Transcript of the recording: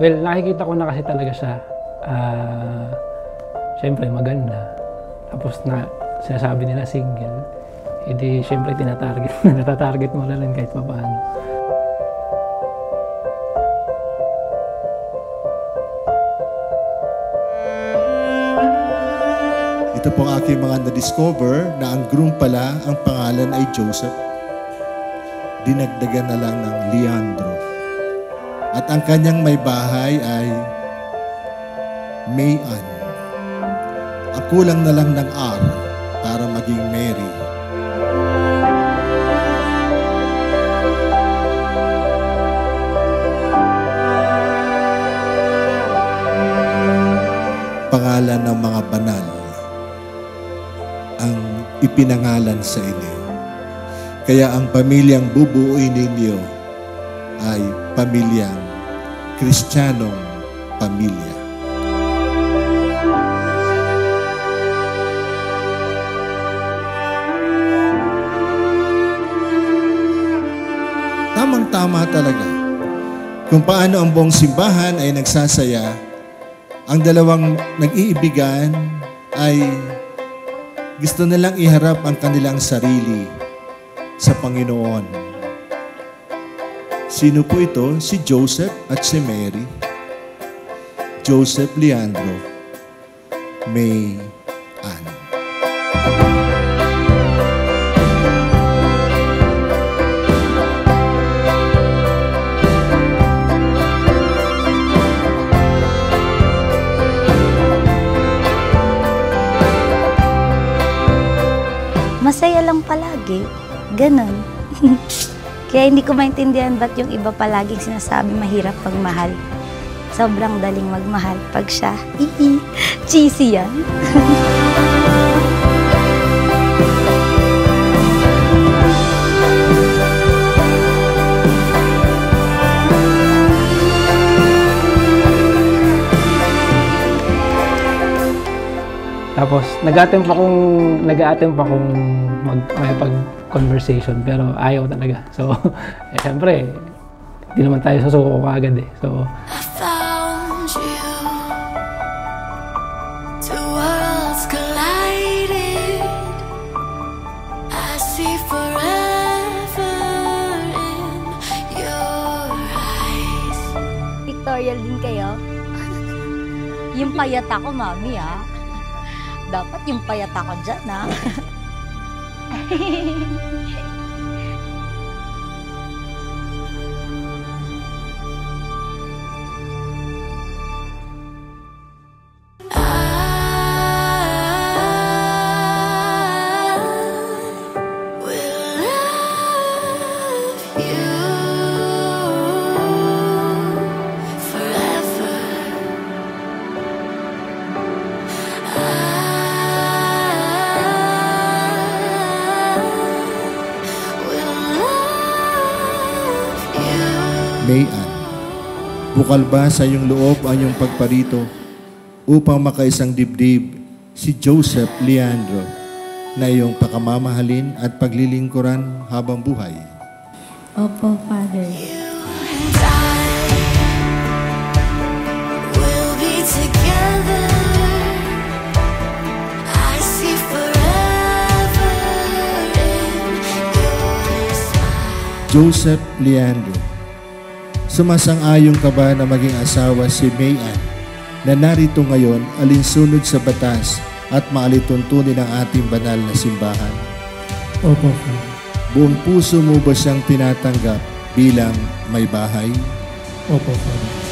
Well, nakikita ko na kasi talaga siya. Siyempre, maganda. Tapos na sinasabi nila single. Hindi, siyempre, natatarget mo na rin kahit paano. Ito po ang aking mga na-discover na ang groom pala, ang pangalan ay Joseph. Dinagdagan na lang ng Leandro. At ang kanyang may bahay ay Mayan. At kulang na lang ng R para maging Mary. Pangalan ng mga banal ang ipinangalan sa inyo. Kaya ang pamilyang bubuuin ninyo ay pamilyang Kristiyanong pamilya. Tamang-tama talaga. Kung paano ang buong simbahan ay nagsasaya, ang dalawang nag-iibigan ay gusto nilang iharap ang kanilang sarili sa Panginoon. Sino po ito? Si Joseph at si Mary. Joseph Leandro, May Ann. Masaya lang palagi. Ganon. Kaya hindi ko maintindihan ba't yung iba palaging sinasabi mahirap pagmahal. Sobrang daling magmahal pag siya. Cheesy yan. Tapos, nag-attempt akong makipag-conversation pero ayaw talaga. So, siyempre, hindi naman tayo susuko agad eh. So, I found you. Two worlds collided. I see forever in your eyes. Pictorial din kayo? Yung payat ako, mami, ah. Dapat yung payat ako dyan, ha? May Ann, bukal ba sa iyong loob ang iyong pagparito upang makaisang dibdib si Joseph Leandro na iyong pakamamahalin at paglilingkuran habang buhay? Opo, Father. We'll be together. I see forever in your smile. Joseph Leandro, sumasang-ayon ka ba na maging asawa si May Ann na narito ngayon alinsunod sa batas at maalituntunin ang ating banal na simbahan? opo, Father. Buong puso mo ba siyang tinatanggap bilang may bahay? Opo, Father.